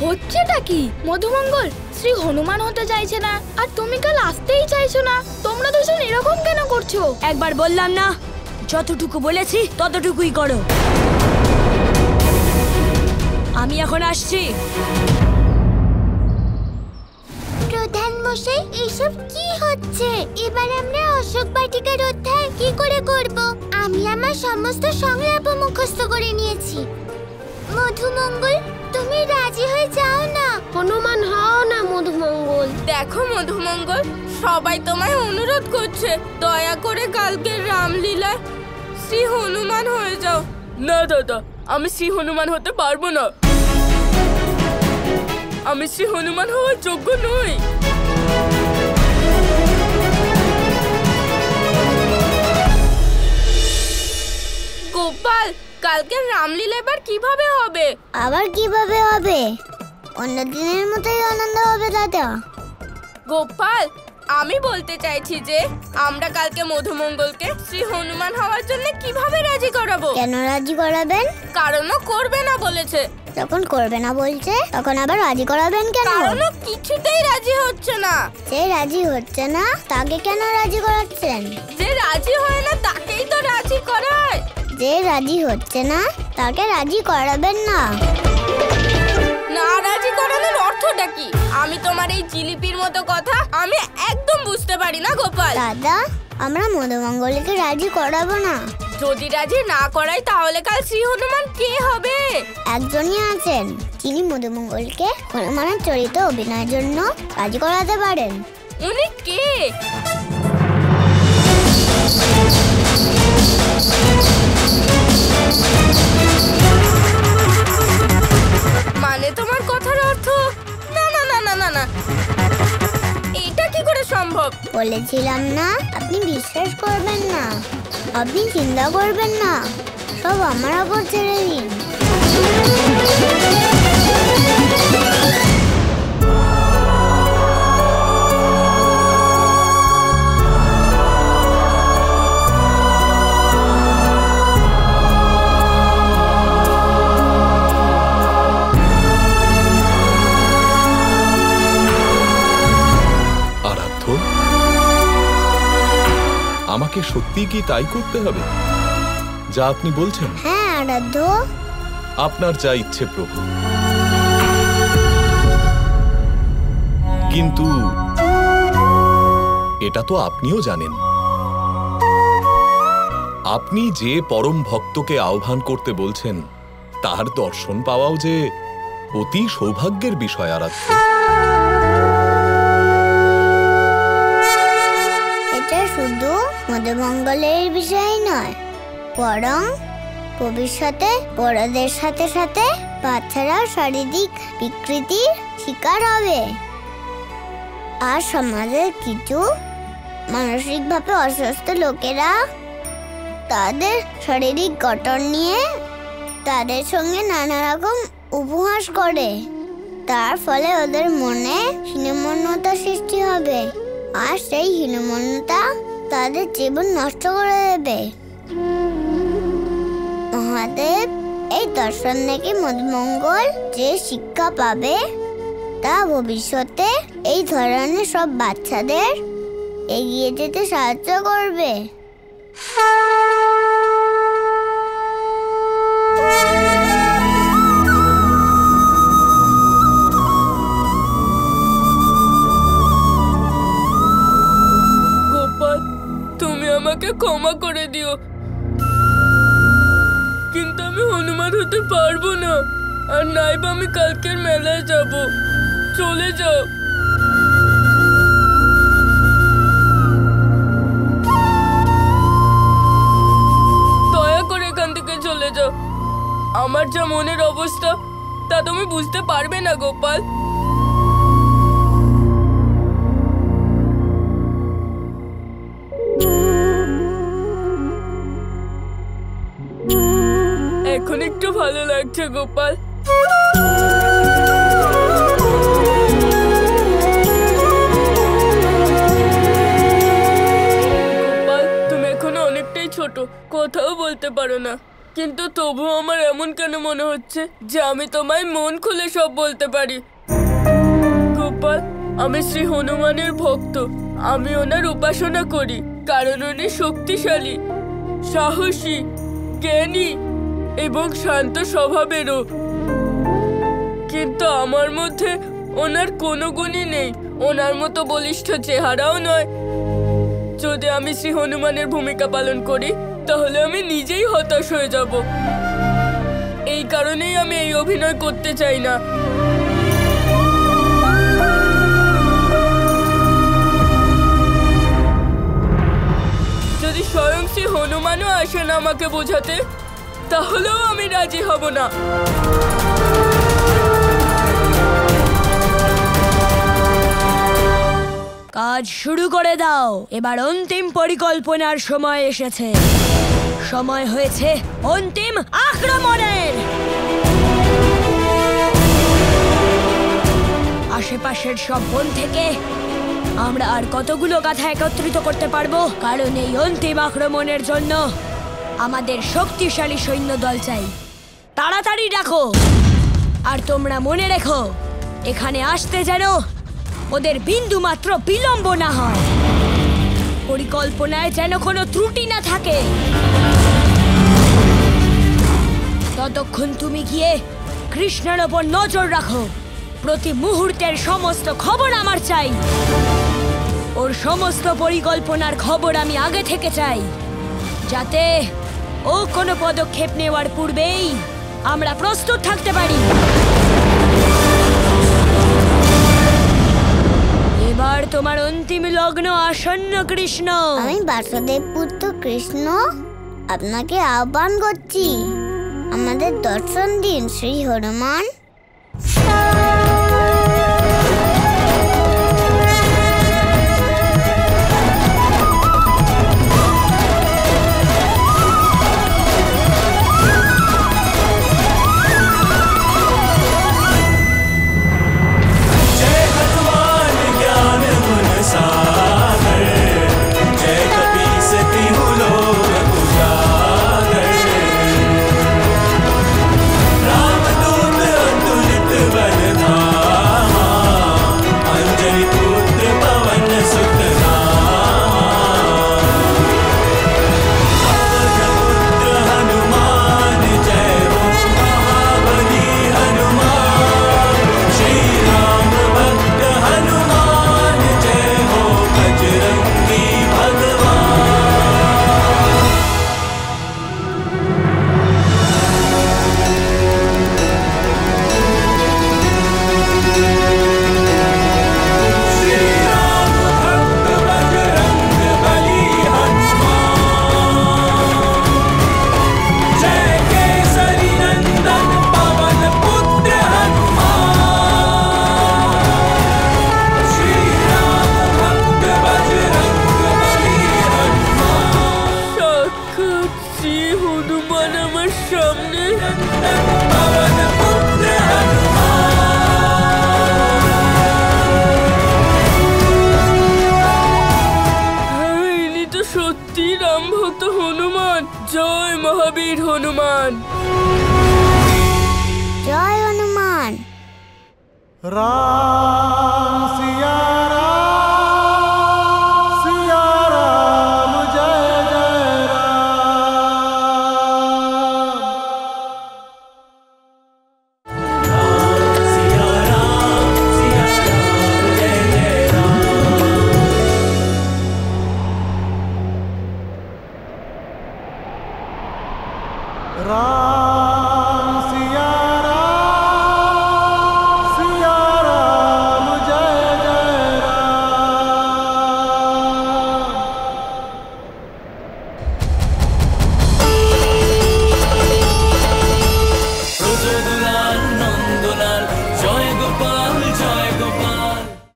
হচ্ছেটা কি? মধুমঙ্গল শ্রী হনুমান হতে চাইছে না, আর তুমি কাল আসতেই চাইছো না। তোমরা দুজন এরকম কেন করছো? একবার বললাম না, যতটুকু বলেছি ততটুকুই করো। আমি এখন আসছি। প্রধান মশাই, এসব কি হচ্ছে? এবার আমরা অশোক বাটিকার অধ্যায় কি করে করব? আমি আমার সমস্ত সংলাপ মুখস্থ করে নিয়েছি। মধুমঙ্গল, তুমি রাজি হয়ে যাও না। হনুমান হও না মধুমঙ্গল। দেখো মধুমঙ্গল, সবাই তোমায় অনুরোধ করছে, দয়া করে কালকের রামলীলায় শ্রী হনুমান হয়ে যাও। না দাদা, আমি শ্রী হনুমান হতে পারবো না। আমি শ্রী হনুমান হওয়ার যোগ্য নই। গোপাল, কালকের রামলীলা এবার কিভাবে হবে? আবার কিভাবে হবে? অন্য দিনের মতোই আনন্দ হবে দাদা। গোপাল, আমি বলতে চাইছি যে আমরা কালকে মধুমঙ্গলকে শ্রী হনুমান হওয়ার জন্য কিভাবে রাজি করাবো? কেন রাজি করাবেন? কারণও করবে না বলেছে। যখন করবে না বলছে তখন আবার রাজি করাবেন কেন? কারণও কিছুতেই রাজি হচ্ছে না। যে রাজি হচ্ছে না তাকে কেন রাজি করাচ্ছেন? যে রাজি হয় না তাকেই তো রাজি করায়। যে রাজি হচ্ছে না তাকে রাজি করাবেন না। না রাজি করানোর অর্থটা কি? আমি তোমার এই জিলিপির মতো কথা আমি একদম বুঝতে পারি না গোপাল। দাদা, আমরা মধুমঙ্গলকে রাজি করাবো না। যদি রাজি না করাই তাহলে কাল শ্রী হনুমান কে হবে? একজনই আছেন যিনি মধুমঙ্গলকে হনুমানের চরিত্রে অভিনয়ের জন্য রাজি করাতে পারেন। উনি কে? মানে তোমার কথার অর্থ? না না না না না না, এটা কি করে সম্ভব? বলেছিলাম না আপনি বিশ্বাস করবেন না, আপনি চিন্তা করবেন না, সব আমার উপর ছেড়ে দিন। আমাকে সত্যি কি তাই করতে হবে যা আপনি বলছেন? হ্যাঁ আরাধ্য। আপনার যা ইচ্ছে প্রভু। কিন্তু এটা তো আপনিও জানেন, আপনি যে পরম ভক্তকে আহ্বান করতে বলছেন তার দর্শন পাওয়াও যে অতি সৌভাগ্যের বিষয়। আরাধ্য, এটা শুধু মধুমঙ্গলের বিষয় নয়, বরং ভবিষ্যতে বড়দের সাথে সাথে বাচ্চারাও শারীরিক বিকৃতির শিকার হবে। আর সমাজের কিছু মানসিকভাবে অসুস্থ লোকেরা তাদের শারীরিক গঠন নিয়ে তাদের সঙ্গে নানা রকম উপহাস করে। তার ফলে ওদের মনে হীনমন্যতা সৃষ্টি হবে, আর সেই হীনমন্যতা তাদের জীবন নষ্ট করে দেবে। মহাদেব, এই দর্শন থেকে মধুমঙ্গল যে শিক্ষা পাবে তা ভবিষ্যতে এই ধরনের সব বাচ্চাদের এগিয়ে যেতে সাহায্য করবে। গোপাল, তুমি আমাকে ক্ষমা করে দিও, কিন্তু আমি হনুমান হতে পারবো না। আর নাইবা আমি কালকের মেলায় যাব। চলে যাও। দয়া করে এখান থেকে চলে যাও। আমার যা মনের অবস্থা তা তুমি বুঝতে পারবে না গোপাল। এখন একটু ভালো লাগছে গোপাল। গোপাল, তুমি এখনো অনেকটাই ছোট, কথাও বলতে পারো না। কিন্তু তবুও আমার এমন কেন মনে হচ্ছে যে আমি তোমায় মন খুলে সব বলতে পারি। গোপাল, আমি শ্রী হনুমানের ভক্ত। আমি ওনার উপাসনা করি কারণ উনি শক্তিশালী, সাহসী, জ্ঞানী এবং শান্ত স্বভাবেরও। কিন্তু আমার মধ্যে ওনার কোনো গুণই নেই, ওনার মতো বলিষ্ঠ চেহারাও নয়। যদি আমি শ্রী হনুমানের ভূমিকা পালন করি তাহলে আমি নিজেই হতাশ হয়ে যাব। এই কারণেই আমি এই অভিনয় করতে চাই না। যদি স্বয়ং শ্রী হনুমানও আসেন আমাকে বোঝাতে, তাহলেও আমি রাজি হব না। কাজ শুরু করে দাও। এবার অন্তিম পরিকল্পনার সময় এসেছে। সময় হয়েছে অন্তিম আক্রমণের। আশেপাশের সব বন থেকে আমরা আর কতগুলো গাথা একত্রিত করতে পারবো, কারণ এই অন্তিম আক্রমণের জন্য আমাদের শক্তিশালী সৈন্য দল চাই। তাড়াতাড়ি ডাকো। আর তোমরা মনে রেখো, এখানে আসতে যেন ওদের বিন্দু মাত্র বিলম্ব না হয়, পরিকল্পনায় যেন কোনো ত্রুটি না থাকে। ততক্ষণ তুমি গিয়ে কৃষ্ণের ওপর নজর রাখো। প্রতি মুহূর্তের সমস্ত খবর আমার চাই। ওর সমস্ত পরিকল্পনার খবর আমি আগে থেকে চাই, যাতে ও কোনো পদক্ষেপ নেওয়ার পূর্বেই আমরা প্রস্তুত থাকতে পারি। এবার তোমার অন্তিম লগ্ন আসন্ন কৃষ্ণ। আমি বাসুদেব পুত্র কৃষ্ণ আপনাকে আহ্বান করছি, আমাদের দর্শন দিন শ্রী হনুমান। জয় মহাবীর হনুমান। জয় হনুমান। রাম সিয়া রাম জয় জয় রাম।